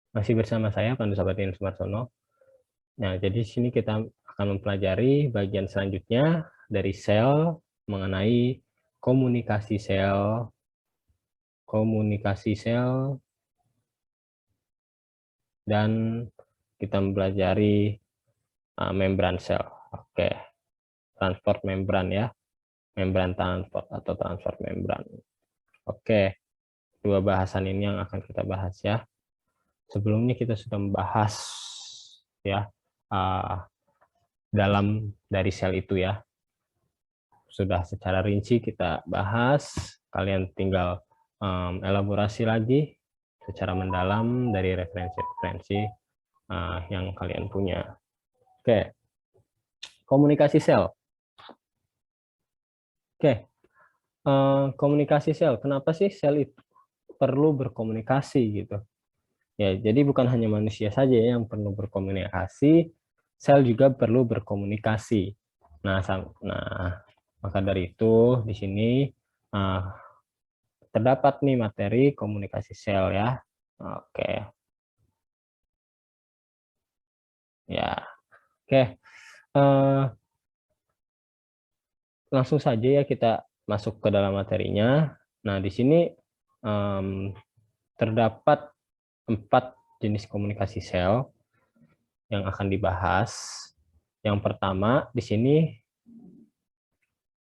Masih bersama saya, Pandu Sabatin Sumarsono. Nah, jadi di sini kita akan mempelajari bagian selanjutnya dari sel mengenai komunikasi sel, dan kita mempelajari membran sel. Oke, transport membran ya, membran transport atau transport membran. Oke, dua bahasan ini yang akan kita bahas ya. Sebelumnya kita sudah membahas ya dalam dari sel itu ya. Sudah secara rinci kita bahas, kalian tinggal elaborasi lagi secara mendalam dari referensi-referensi yang kalian punya. Oke, komunikasi sel. Oke, komunikasi sel. Kenapa sih sel itu perlu berkomunikasi gitu? Ya, jadi bukan hanya manusia saja yang perlu berkomunikasi, sel juga perlu berkomunikasi. Nah, maka dari itu di sini terdapat nih materi komunikasi sel ya. Oke. Ya. Oke. Langsung saja ya kita masuk ke dalam materinya. Nah, di sini terdapat 4 jenis komunikasi sel yang akan dibahas. Yang pertama di sini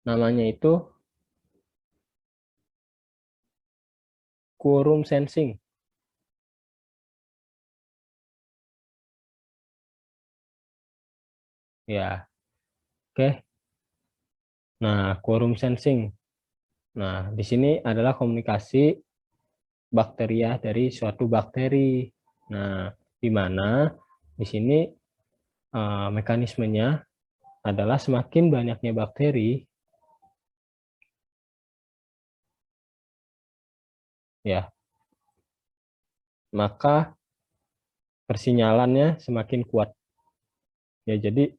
namanya itu quorum sensing. Ya. Oke. Nah, quorum sensing. Nah, di sini adalah komunikasi bakteria dari suatu bakteri. Nah, di mana di sini mekanismenya adalah semakin banyaknya bakteri, ya, maka persinyalannya semakin kuat. Ya, jadi,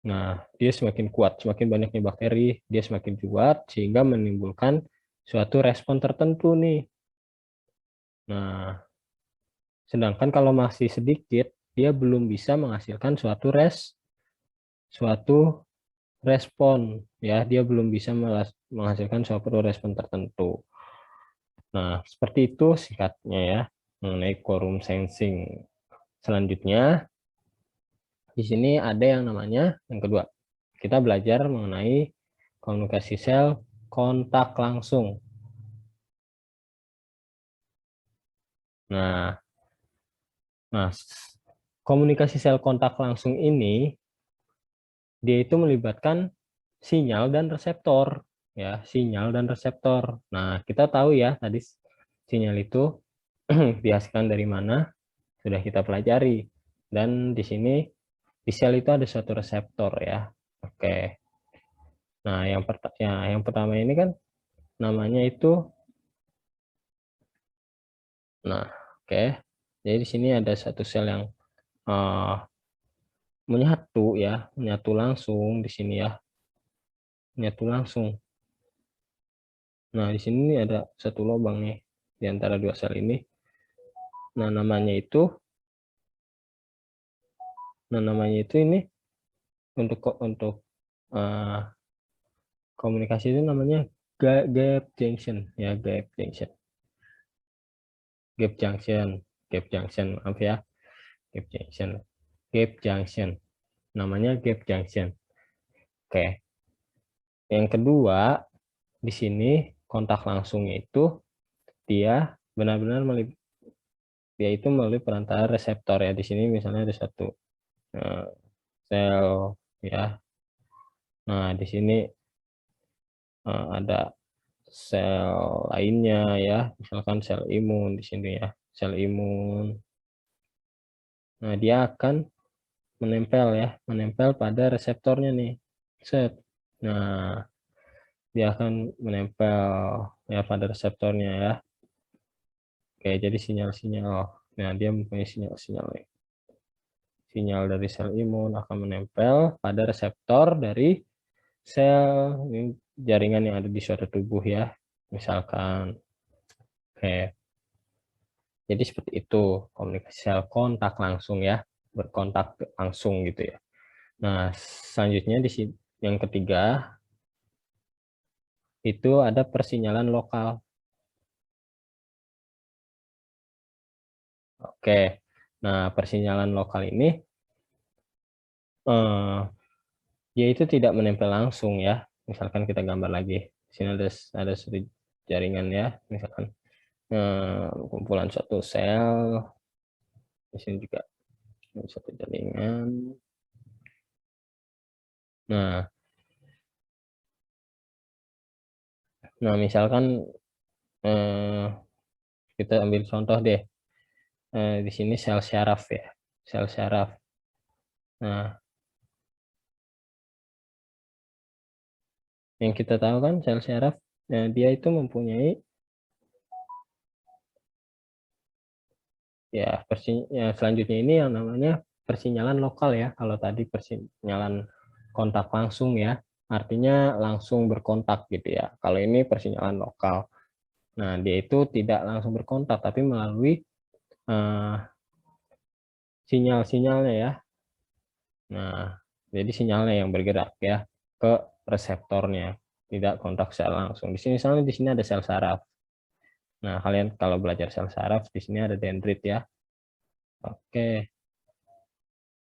nah, dia semakin kuat, semakin banyaknya bakteri, dia semakin kuat, sehingga menimbulkan suatu respon tertentu nih. Nah, sedangkan kalau masih sedikit, dia belum bisa menghasilkan suatu respon, ya, dia belum bisa menghasilkan suatu respon tertentu. Nah, seperti itu singkatnya ya, mengenai quorum sensing. Selanjutnya, di sini ada yang namanya, yang kedua, kita belajar mengenai komunikasi sel kontak langsung. Nah, komunikasi sel kontak langsung ini, dia itu melibatkan sinyal dan reseptor. Ya, sinyal dan reseptor. Nah, kita tahu ya, tadi sinyal itu dihasilkan dari mana, sudah kita pelajari. Dan di sini, di sel itu ada suatu reseptor ya. Oke. Nah, yang pertama ini kan namanya itu, nah, oke. Jadi di sini ada satu sel yang menyatu langsung di sini ya, menyatu langsung. Nah, di sini ada satu lubang nih di antara dua sel ini. Nah, namanya itu ini untuk komunikasi itu namanya gap junction ya, gap junction, maaf ya, gap junction, namanya gap junction. Oke, yang kedua di sini kontak langsungnya itu dia benar-benar yaitu melalui perantara reseptor ya. Di sini misalnya ada satu sel ya. Nah, di sini ada sel lainnya ya, misalkan sel imun di sini ya, sel imun. Nah, dia akan menempel pada reseptornya nih. Set. Nah, dia akan menempel ya pada reseptornya ya. Oke, jadi sinyal-sinyal. Nah, dia mempunyai sinyal-sinyal nih. Sinyal dari sel imun akan menempel pada reseptor dari sel jaringan yang ada di suatu tubuh ya. Misalkan, oke. Jadi seperti itu komunikasi sel kontak langsung ya, berkontak langsung gitu ya. Nah, selanjutnya di sini yang ketiga itu ada persinyalan lokal. Oke. Nah, persinyalan lokal ini eh, dia itu tidak menempel langsung ya. Misalkan kita gambar lagi. Di sini ada satu jaringan ya, misalkan kumpulan satu sel. Di sini juga ada satu jaringan. Nah, misalkan eh, kita ambil contoh deh. Di sini sel syaraf ya, sel syaraf. Nah, yang kita tahu kan sel syaraf, dia itu mempunyai ya selanjutnya ini yang namanya persinyalan lokal ya. Kalau tadi persinyalan kontak langsung ya, artinya langsung berkontak gitu ya. Kalau ini persinyalan lokal. Nah, dia itu tidak langsung berkontak tapi melalui sinyal-sinyalnya ya. Nah, jadi sinyalnya yang bergerak ya ke reseptornya, tidak kontak secara langsung. Di sini misalnya di sini ada sel saraf. Nah, kalian kalau belajar sel saraf di sini ada dendrit ya. Oke.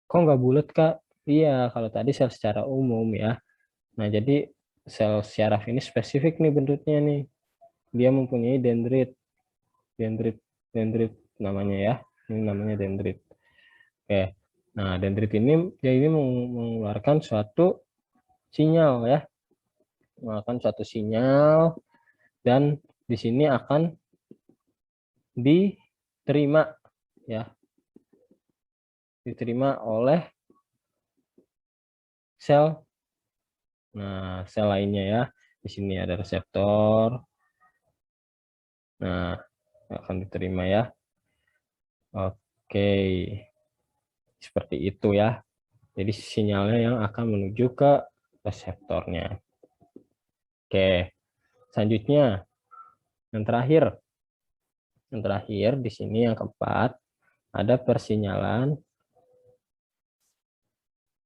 Kok nggak bulat, Kak? Iya, kalau tadi sel secara umum ya. Nah, jadi sel syaraf ini spesifik nih bentuknya nih. Dia mempunyai dendrit. Dendrit, dendrit namanya ya. Ini namanya dendrit. Oke. Nah, dendrit ini dia ini mengeluarkan suatu sinyal ya. Mengeluarkan suatu sinyal dan di sini akan diterima ya. Diterima oleh sel. Nah, sel lainnya ya. Di sini ada reseptor. Nah, akan diterima ya. Oke, seperti itu ya. Jadi sinyalnya yang akan menuju ke reseptornya. Oke, selanjutnya yang terakhir. Yang terakhir di sini yang keempat ada persinyalan.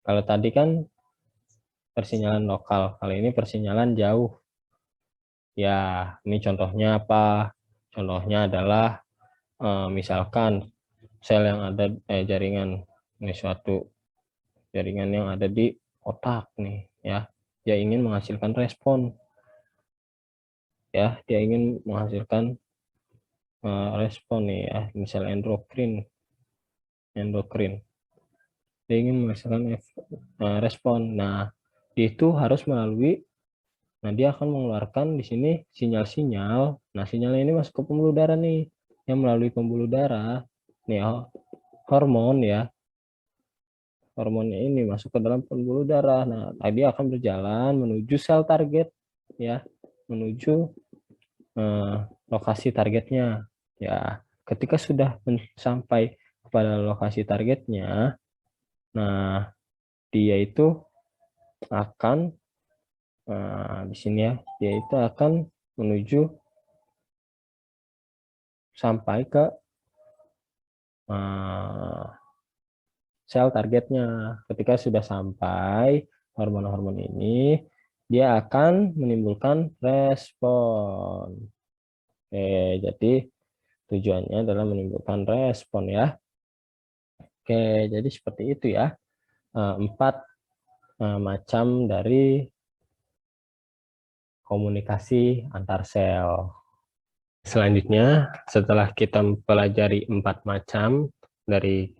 Kalau tadi kan persinyalan lokal, kali ini persinyalan jauh. Ya, ini contohnya apa? Contohnya adalah misalkan sel yang ada jaringan ini suatu jaringan yang ada di otak nih ya. Dia ingin menghasilkan respon ya, dia ingin menghasilkan respon nih ya, misal endokrin. Dia ingin menghasilkan respon. Nah, itu harus melalui dia akan mengeluarkan di sini sinyal-sinyal. Nah, sinyalnya ini masuk ke pembuluh darah nih. Yang melalui pembuluh darah nih hormon ya. Hormonnya ini masuk ke dalam pembuluh darah. Nah, tadi akan berjalan menuju sel target ya, menuju lokasi targetnya. Ya, ketika sudah sampai kepada lokasi targetnya, nah dia itu akan di sini ya, dia itu akan menuju sampai ke sel targetnya. Ketika sudah sampai hormon-hormon ini, dia akan menimbulkan respon. Oke, jadi tujuannya adalah menimbulkan respon ya. Oke, jadi seperti itu ya. Empat macam dari komunikasi antar sel. Selanjutnya, setelah kita mempelajari 4 macam dari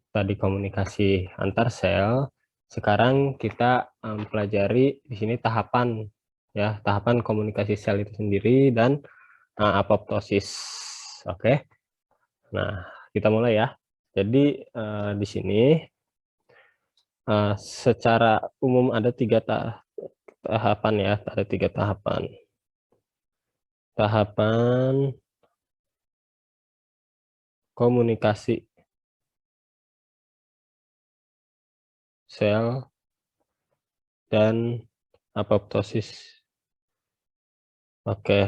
tadi komunikasi antar sel, sekarang kita mempelajari di sini tahapan ya, tahapan komunikasi sel itu sendiri dan apoptosis. Oke. Nah, kita mulai ya. Jadi di sini secara umum ada 3 tahapan ya, ada 3 tahapan. Tahapan komunikasi sel dan apoptosis. Oke.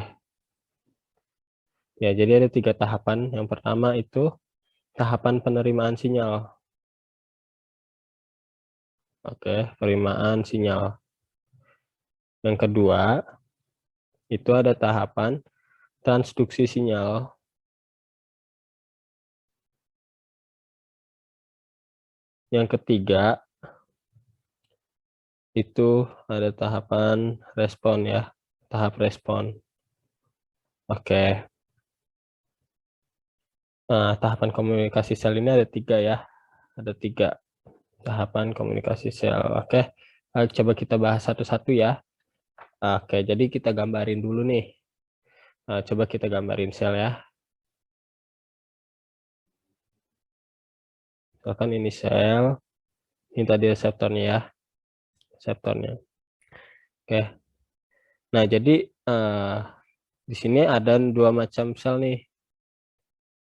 Ya, jadi ada 3 tahapan. Yang pertama itu tahapan penerimaan sinyal. Oke, penerimaan sinyal. Yang kedua, itu ada tahapan transduksi sinyal. Yang ketiga, itu ada tahapan respon ya, tahap respon. Oke. Nah, tahapan komunikasi sel ini ada 3 ya. Ada 3 tahapan komunikasi sel. Oke, coba kita bahas satu-satu ya. Oke, jadi kita gambarin dulu nih. Coba kita gambarin sel ya. Misalkan ini sel, ini tadi reseptornya ya, reseptornya. Oke. Nah, jadi di sini ada 2 macam sel nih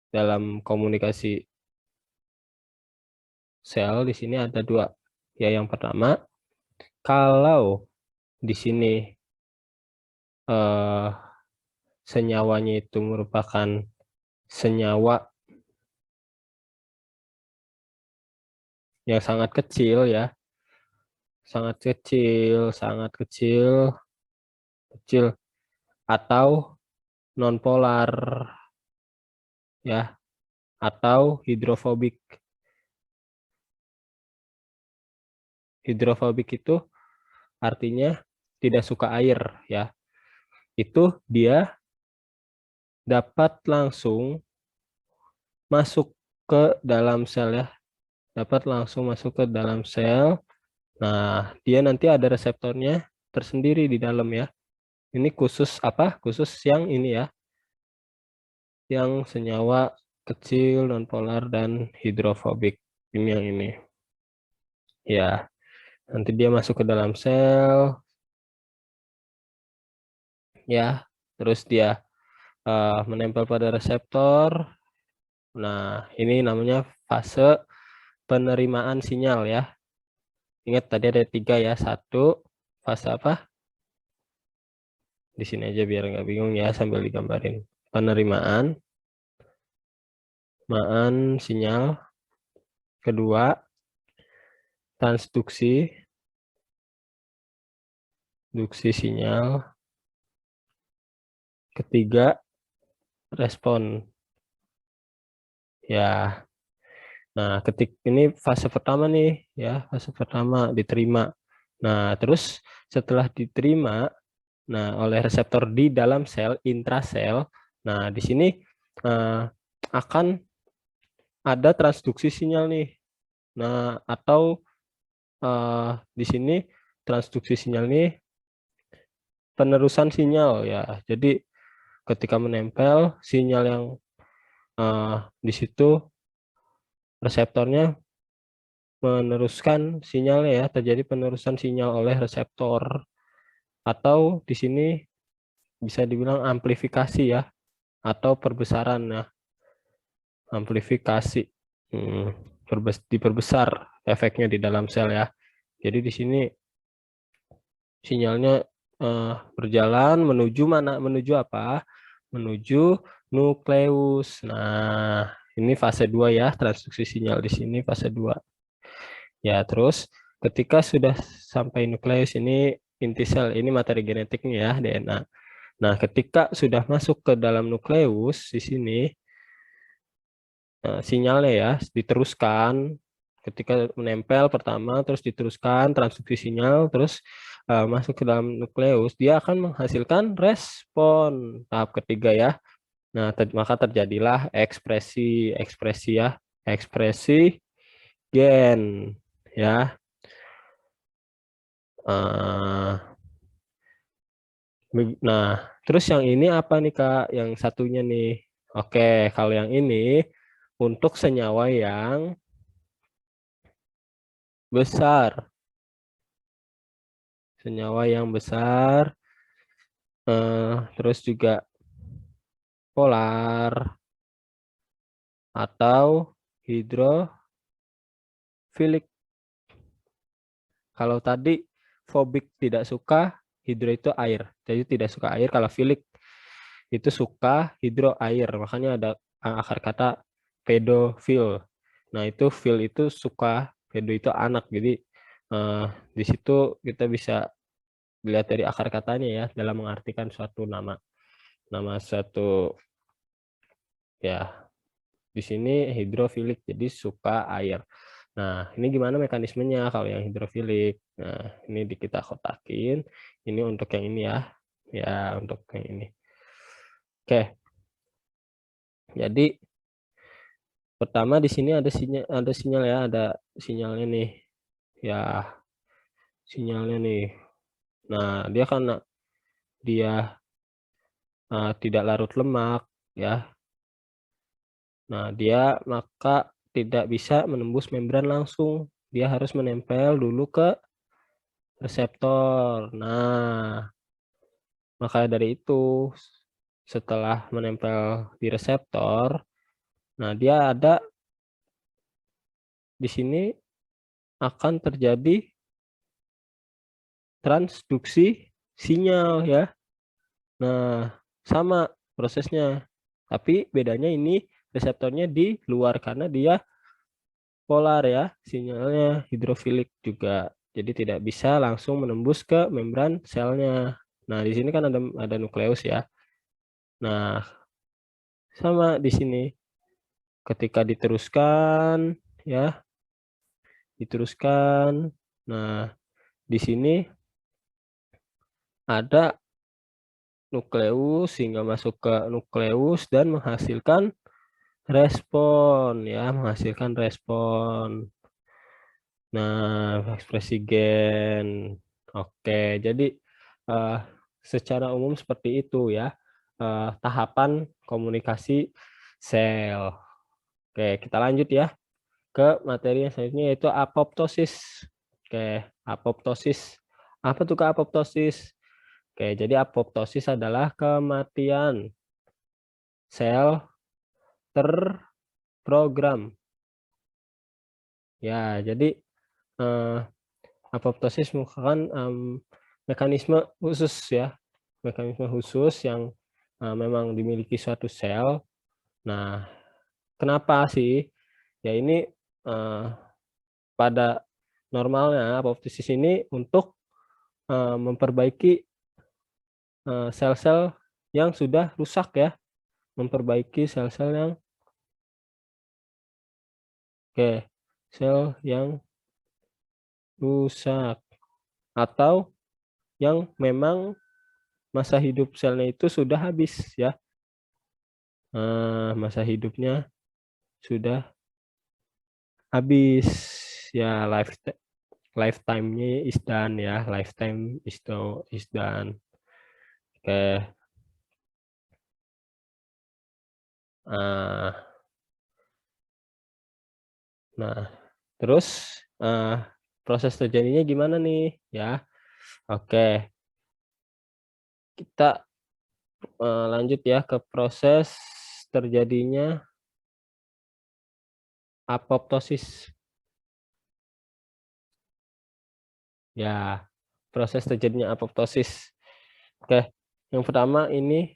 dalam komunikasi sel. Di sini ada 2. Ya, yang pertama, kalau di sini eh, senyawanya itu merupakan senyawa yang sangat kecil ya, sangat kecil, sangat kecil, kecil atau nonpolar ya, atau hidrofobik. Hidrofobik itu artinya tidak suka air ya. Itu dia dapat langsung masuk ke dalam sel ya, dapat langsung masuk ke dalam sel. Nah, dia nanti ada reseptornya tersendiri di dalam ya. Ini khusus apa? Khusus yang ini ya, yang senyawa kecil, nonpolar, dan hidrofobik. Ini yang ini. Ya, nanti dia masuk ke dalam sel, ya. Terus dia menempel pada reseptor. Nah, ini namanya fase penerimaan sinyal ya. Ingat tadi ada 3 ya. 1, fase apa? Di sini aja biar nggak bingung ya sambil digambarin. Penerimaan sinyal. Kedua, transduksi sinyal. Ketiga, respon. Ya. Nah, ini fase pertama nih ya, fase pertama diterima. Nah, terus setelah diterima oleh reseptor di dalam sel, intrasel, nah di sini akan ada transduksi sinyal nih. Nah, atau di sini transduksi sinyal nih penerusan sinyal ya. Jadi ketika menempel sinyal yang di situ reseptornya meneruskan sinyalnya ya, terjadi penerusan sinyal oleh reseptor, atau di sini bisa dibilang amplifikasi ya, atau perbesaran ya, amplifikasi. Diperbesar efeknya di dalam sel ya. Jadi di sini sinyalnya berjalan menuju mana? Menuju apa? Menuju nukleus. Nah, ini fase 2 ya, transduksi sinyal di sini fase 2. Ya, terus ketika sudah sampai nukleus, ini inti sel, ini materi genetiknya ya, DNA. Nah, ketika sudah masuk ke dalam nukleus di sini, sinyalnya ya diteruskan ketika menempel pertama, terus diteruskan transduksi sinyal, terus masuk ke dalam nukleus, dia akan menghasilkan respon tahap ketiga ya. Nah, maka terjadilah ekspresi ya, ekspresi gen ya. Nah, terus yang ini apa nih Kak? Yang satunya nih. Oke, kalau yang ini untuk senyawa yang besar. Senyawa yang besar, terus juga polar atau hidrofilik. Kalau tadi fobik tidak suka, hidro itu air. Jadi tidak suka air. Kalau filik itu suka hidro air, makanya ada akar kata pedofil. Nah, itu fil itu suka, pedo itu anak. Jadi di situ kita bisa dilihat dari akar katanya ya, dalam mengartikan suatu nama. Nama suatu, ya, di sini hidrofilik, jadi suka air. Nah, ini gimana mekanismenya kalau yang hidrofilik? Nah, ini kita kotakin. Ini untuk yang ini ya. Ya, untuk yang ini. Oke. Jadi pertama di sini ada sinyal ya, ada sinyalnya nih. Ya, sinyalnya nih. Nah, dia karena dia tidak larut lemak ya. Nah, dia maka tidak bisa menembus membran langsung. Dia harus menempel dulu ke reseptor. Nah, maka dari itu setelah menempel di reseptor, nah dia ada di sini akan terjadi transduksi sinyal ya. Nah, sama prosesnya. Tapi bedanya ini reseptornya di luar karena dia polar ya, sinyalnya hidrofilik juga. Jadi tidak bisa langsung menembus ke membran selnya. Nah, di sini kan ada nukleus ya. Nah, sama di sini. Ketika diteruskan ya, diteruskan. Nah, di sini ada nukleus hingga masuk ke nukleus dan menghasilkan respon ya, menghasilkan respon. Nah, ekspresi gen. Oke, jadi secara umum seperti itu ya, tahapan komunikasi sel. Oke, kita lanjut ya ke materi yang selanjutnya yaitu apoptosis. Oke, apoptosis. Apa tuh apoptosis? Oke, jadi apoptosis adalah kematian sel terprogram. Ya, jadi eh, apoptosis merupakan mekanisme khusus ya, mekanisme khusus yang memang dimiliki suatu sel. Nah, kenapa sih? Ya ini pada normalnya apoptosis ini untuk memperbaiki sel-sel yang sudah rusak ya, memperbaiki sel-sel yang sel yang rusak atau yang memang masa hidup selnya itu sudah habis ya. Masa hidupnya sudah habis ya, lifetime-nya is done ya, lifetime is done. Oke. Nah, terus proses terjadinya gimana nih ya? Oke, kita lanjut ya ke proses terjadinya apoptosis. Ya, proses terjadinya apoptosis. Oke, yang pertama ini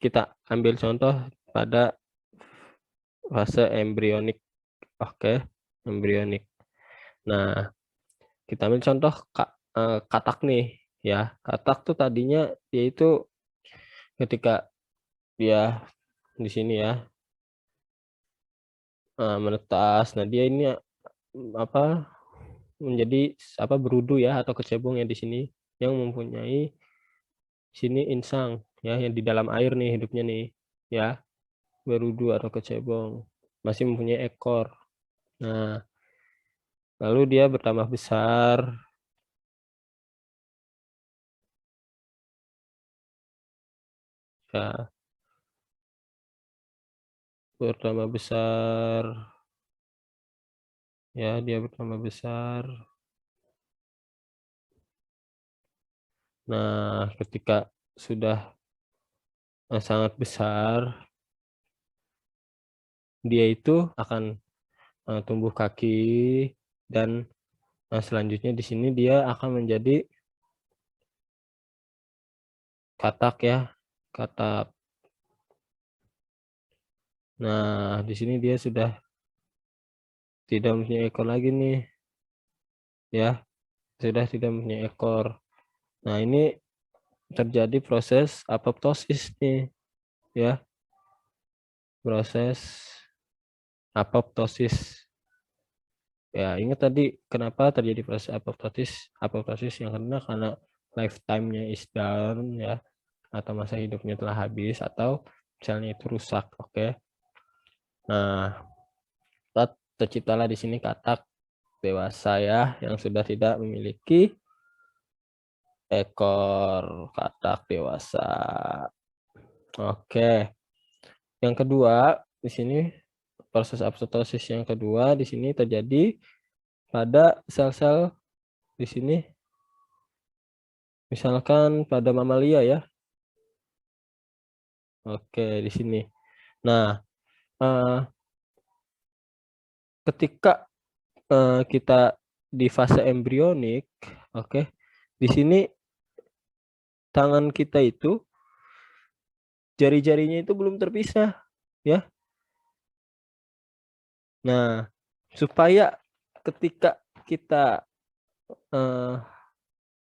kita ambil contoh pada fase embrionik. Oke, embrionik. Nah, kita ambil contoh katak nih ya. Katak tuh tadinya dia itu ketika dia di sini ya menetas. Nah, dia ini apa menjadi berudu ya atau kecebong ya di sini yang mempunyai sini insang ya, yang di dalam air nih hidupnya nih ya, berudu atau kecebong, masih mempunyai ekor. Nah, lalu dia bertambah besar ya, bertambah besar ya, dia bertambah besar. Nah, ketika sudah sangat besar, dia itu akan tumbuh kaki dan selanjutnya di sini dia akan menjadi katak ya, katak. Nah, di sini dia sudah tidak mempunyai ekor lagi nih, ya, sudah tidak mempunyai ekor. Nah, ini terjadi proses apoptosis nih, ya, proses apoptosis. Ya, ingat tadi kenapa terjadi proses apoptosis? Apoptosis yang karena lifetime-nya is down, ya, atau masa hidupnya telah habis, atau selnya itu rusak. Oke. Nah, terciptalah di sini katak dewasa, ya, yang sudah tidak memiliki ekor, katak dewasa. Oke. Yang kedua, di sini proses apoptosis yang kedua di sini terjadi pada sel-sel di sini, misalkan pada mamalia, ya. Oke, di sini. Nah, eh, ketika kita di fase embrionik, oke, di sini tangan kita itu jari-jarinya itu belum terpisah, ya. Nah, supaya ketika kita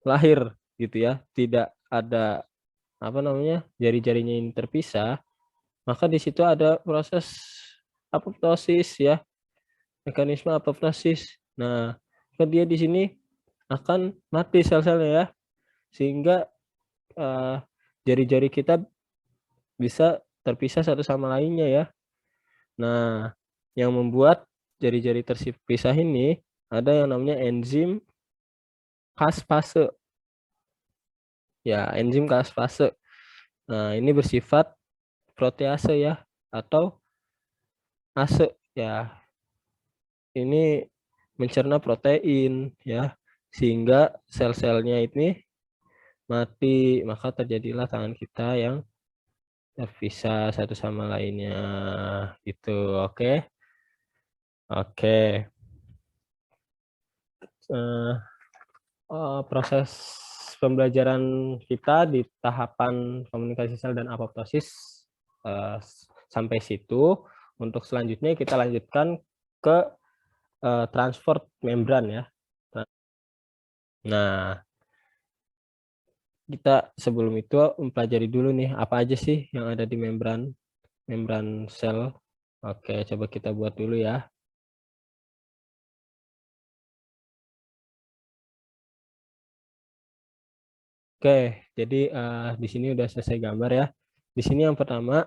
lahir gitu, ya, tidak ada apa namanya jari-jarinya ini terpisah, maka di situ ada proses apoptosis, ya, mekanisme apoptosis. Nah, kan dia di sini akan mati sel-selnya, ya, sehingga eh, jari-jari kita bisa terpisah satu sama lainnya, ya. Nah, yang membuat jari-jari terpisah ini ada yang namanya enzim caspase. Ya, enzim caspase. Nah, ini bersifat protease, ya, atau ase, ya. Ini mencerna protein, ya, sehingga sel-selnya ini mati, maka terjadilah tangan kita yang terpisah satu sama lainnya, gitu. Oke. Oke. Proses pembelajaran kita di tahapan komunikasi sel dan apoptosis sampai situ. Untuk selanjutnya kita lanjutkan ke transport membran, ya. Nah, kita sebelum itu mempelajari dulu nih apa aja sih yang ada di membran membran sel. Oke, coba kita buat dulu, ya. Oke, jadi di sini udah selesai gambar, ya. Di sini yang pertama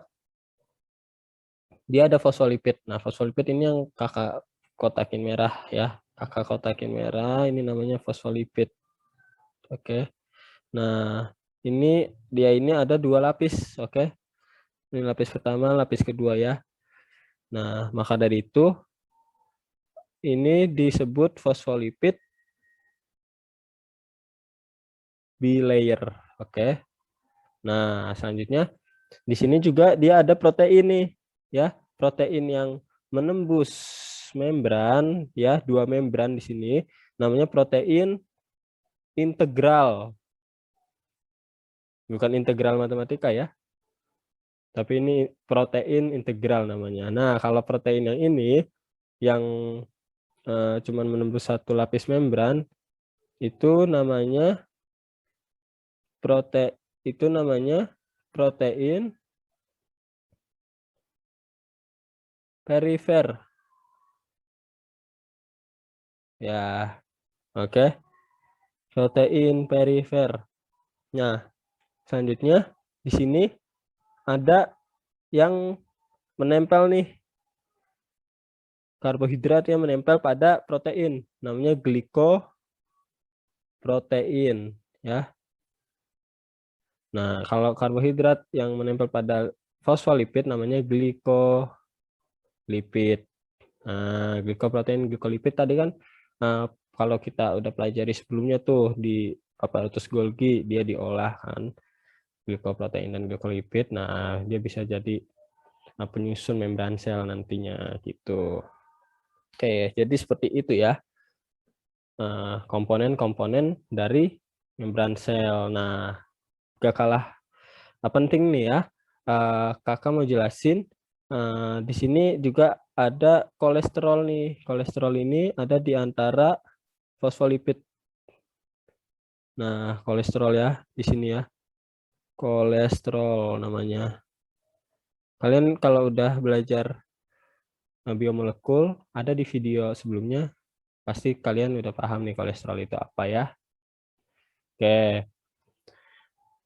dia ada fosfolipid. Nah, fosfolipid ini yang kakak kotakin merah, ya. Kakak kotakin merah ini namanya fosfolipid. Oke. Nah, ini ada dua lapis, oke. Ini lapis pertama, lapis kedua, ya. Nah, maka dari itu ini disebut fosfolipid bilayer, oke. Nah, selanjutnya di sini juga dia ada protein nih, ya. Protein yang menembus membran, ya, dua membran di sini namanya protein integral. Bukan integral matematika, ya. Tapi ini protein integral namanya. Nah, kalau protein yang ini yang cuman menembus satu lapis membran itu namanya protein perifer. Ya, oke. Protein perifer. Nah, selanjutnya di sini ada yang menempel nih, karbohidrat yang menempel pada protein, namanya glikoprotein, ya. Nah, kalau karbohidrat yang menempel pada fosfolipid namanya glikolipid. Nah, glikoprotein, glikolipid tadi kan kalau kita udah pelajari sebelumnya tuh di aparatus Golgi, dia diolah kan glikoprotein dan glikolipid. Nah, dia bisa jadi penyusun membran sel nantinya gitu. Oke, jadi seperti itu, ya, komponen-komponen dari membran sel. Nah, gak kalah penting nih ya, kakak mau jelasin, di sini juga ada kolesterol nih. Kolesterol ini ada di antara fosfolipid. Nah, kolesterol ya di sini ya. Kolesterol namanya. Kalian kalau udah belajar biomolekul, ada di video sebelumnya, pasti kalian udah paham nih kolesterol itu apa ya. Oke.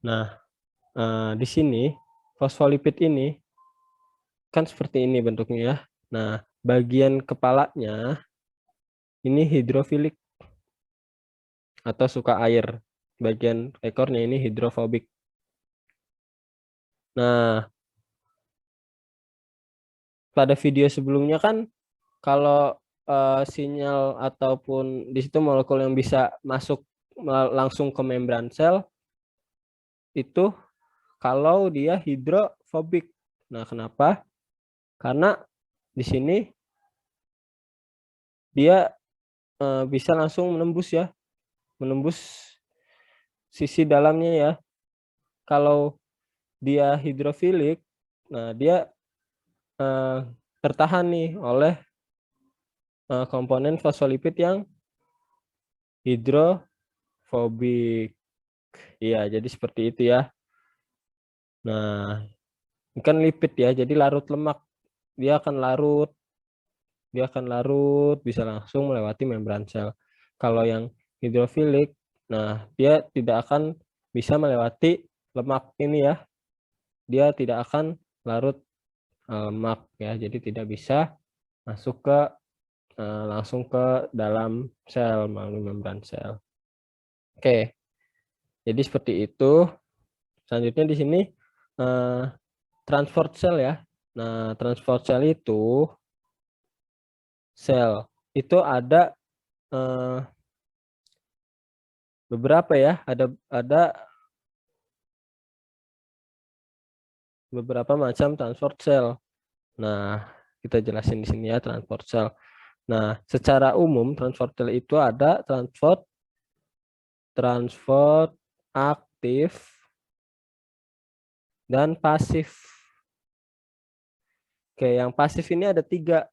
Nah, di sini fosfolipid ini kan seperti ini bentuknya ya. Nah, bagian kepalanya ini hidrofilik atau suka air. Bagian ekornya ini hidrofobik. Nah, pada video sebelumnya kan kalau sinyal ataupun di situ molekul yang bisa masuk langsung ke membran sel itu kalau dia hidrofobik. Nah, kenapa? Karena di sini dia bisa langsung menembus ya, menembus sisi dalamnya ya. Kalau dia hidrofilik, nah dia tertahan nih oleh komponen fosfolipid yang hidrofobik. Iya, jadi seperti itu ya. Nah, ini kan lipid ya, jadi larut lemak. Dia akan larut, bisa langsung melewati membran sel. Kalau yang hidrofilik, nah dia tidak akan bisa melewati lemak ini ya. Dia tidak akan larut lemak ya, jadi tidak bisa masuk ke langsung ke dalam sel melalui membran sel. Oke, jadi seperti itu. Selanjutnya di sini transport sel ya. Nah, transport sel itu ada beberapa ya. Ada beberapa macam transport sel. Nah, kita jelasin di sini ya transport sel. Nah, secara umum transport sel itu ada transport aktif dan pasif. Oke, yang pasif ini ada 3.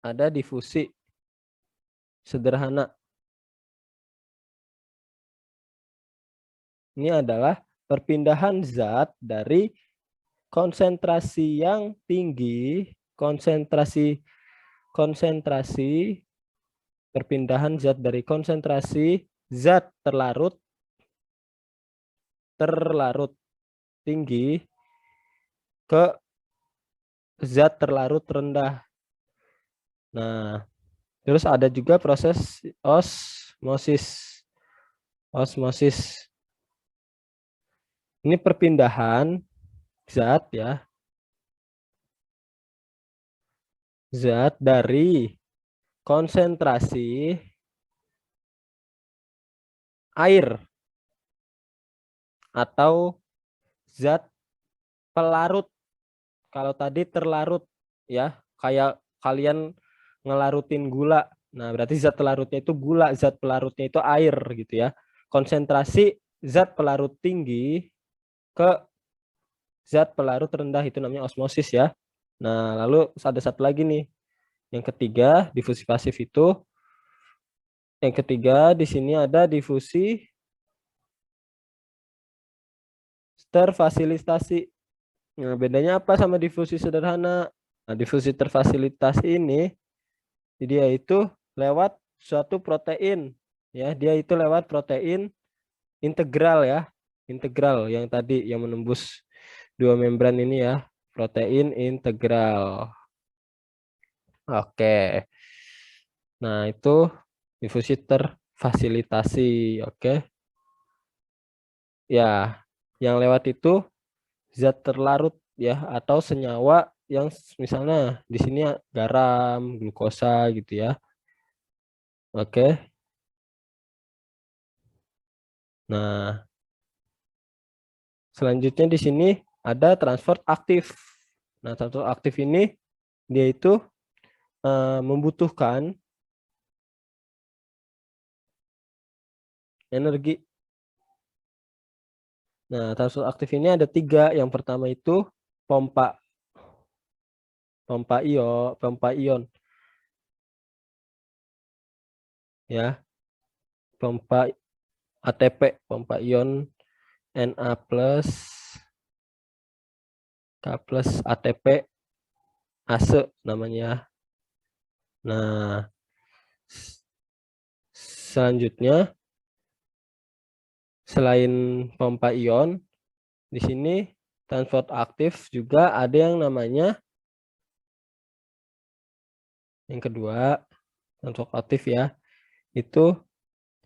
Ada difusi sederhana. Ini adalah perpindahan zat dari konsentrasi yang tinggi, konsentrasi perpindahan zat dari konsentrasi zat terlarut tinggi ke zat terlarut rendah. Nah, terus ada juga proses osmosis. Osmosis. Ini perpindahan zat ya. Zat dari konsentrasi air atau zat pelarut. Kalau tadi terlarut ya, kayak kalian ngelarutin gula. Nah, berarti zat pelarutnya itu gula, zat pelarutnya itu air gitu ya. Konsentrasi zat pelarut tinggi ke zat pelarut rendah itu namanya osmosis ya. Nah, lalu ada satu lagi nih. Yang ketiga, difusi pasif itu. Yang ketiga di sini ada difusi terfasilitasi. Nah, bedanya apa sama difusi sederhana? Nah, difusi terfasilitasi ini dia itu lewat suatu protein ya, dia itu lewat protein integral ya. Integral yang tadi yang menembus dua membran ini ya, protein integral. Oke. Nah, itu difusi terfasilitasi, oke. Ya, yang lewat itu zat terlarut ya atau senyawa yang misalnya di sini garam, glukosa gitu ya. Oke. Nah, selanjutnya di sini ada transport aktif. Nah, transport aktif ini dia itu membutuhkan energi Nah, transfer aktif ini ada 3. Yang pertama itu pompa ion ya, pompa ATP, pompa ion Na plus K plus ATP ASE namanya. Nah, selanjutnya selain pompa ion, di sini transport aktif juga ada yang namanya, yang kedua transport aktif ya, itu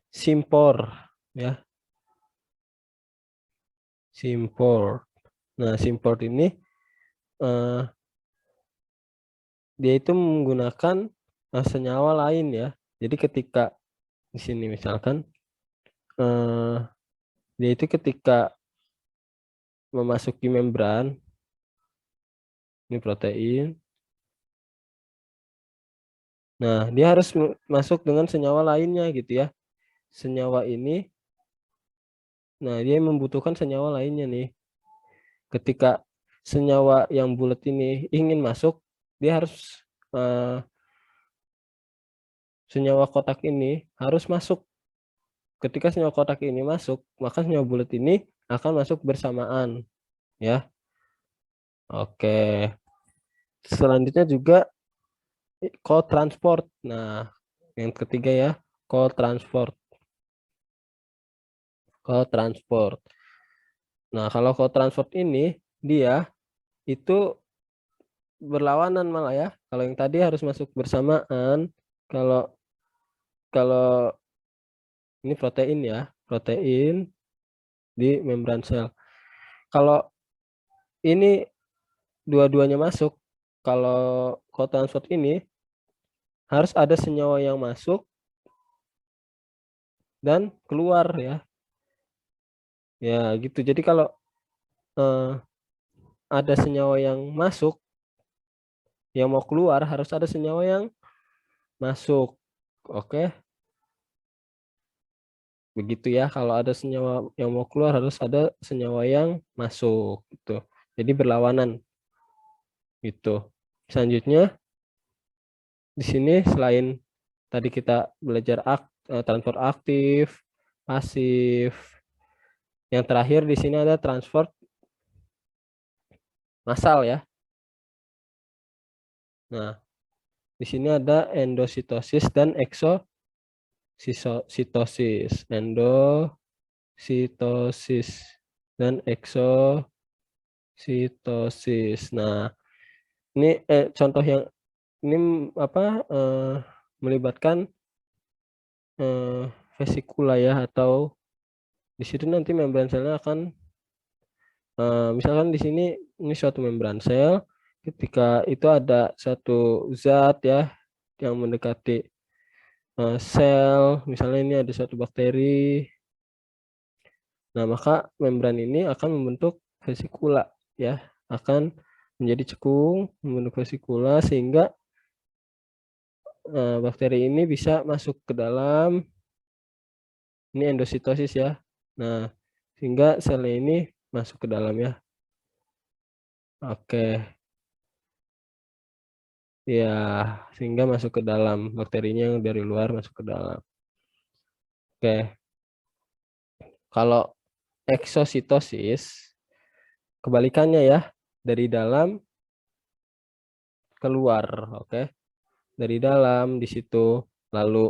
simpor ya, simpor. Nah, simpor ini eh, dia itu menggunakan senyawa lain ya. Jadi ketika di sini misalkan eh, dia itu ketika memasuki membran, ini protein. Nah, dia harus masuk dengan senyawa lainnya gitu ya. Senyawa ini, nah dia membutuhkan senyawa lainnya nih. Ketika senyawa yang bulat ini ingin masuk, dia harus senyawa kotak ini harus masuk. Ketika senyawa kotak ini masuk, maka senyawa bulat ini akan masuk bersamaan ya. Oke. Selanjutnya juga co-transport. Nah, yang ketiga ya, co-transport. Co-transport. Nah, kalau co-transport ini dia itu berlawanan malah ya. Kalau yang tadi harus masuk bersamaan, kalau kalau ini protein ya, protein di membran sel. Kalau ini dua-duanya masuk, kalau co-transport ini harus ada senyawa yang masuk dan keluar ya. Ya, gitu. Jadi kalau eh, ada senyawa yang masuk, yang mau keluar harus ada senyawa yang masuk. Oke, begitu ya. Kalau ada senyawa yang mau keluar harus ada senyawa yang masuk gitu. Jadi berlawanan gitu. Selanjutnya di sini selain tadi kita belajar transfer aktif, pasif. Yang terakhir di sini ada transfer massal ya. Nah, di sini ada endositosis dan eksositosis. Endositosis dan eksositosis. Nah, ini contoh yang ini apa melibatkan vesikula ya, atau di situ nanti membran selnya akan misalkan di sini ini suatu membran sel, ketika itu ada satu zat ya yang mendekati sel, misalnya ini ada satu bakteri. Nah, maka membran ini akan membentuk vesikula ya, akan menjadi cekung, membentuk vesikula sehingga bakteri ini bisa masuk ke dalam, ini endositosis ya. Nah, sehingga selnya ini masuk ke dalam ya. Oke. Ya, sehingga masuk ke dalam, bakterinya yang dari luar masuk ke dalam. Oke. Kalau eksositosis kebalikannya ya, dari dalam keluar, oke. Dari dalam di situ, lalu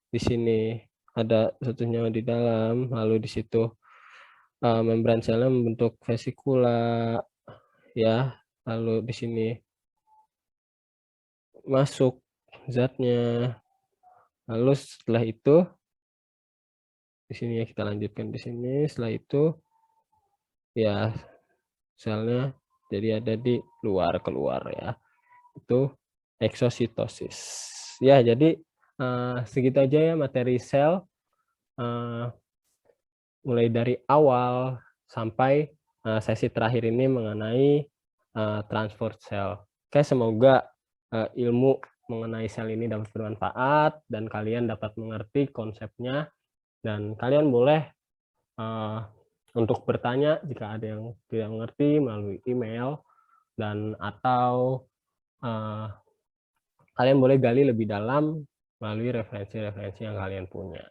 di sini ada satu senyawa di dalam, lalu di situ membran selnya membentuk vesikula ya, lalu di sini masuk zatnya, lalu setelah itu di sini ya, kita lanjutkan di sini, setelah itu ya selnya jadi ada di luar, keluar ya, itu eksositosis ya. Jadi segitu aja ya materi sel, mulai dari awal sampai sesi terakhir ini mengenai transport sel. Oke, semoga ilmu mengenai sel ini dapat bermanfaat dan kalian dapat mengerti konsepnya, dan kalian boleh untuk bertanya jika ada yang tidak mengerti melalui email dan atau kalian boleh gali lebih dalam melalui referensi-referensi yang kalian punya.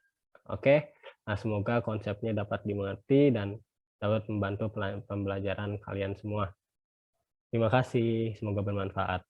Oke, nah semoga konsepnya dapat dimengerti dan dapat membantu pembelajaran kalian semua. Terima kasih, semoga bermanfaat.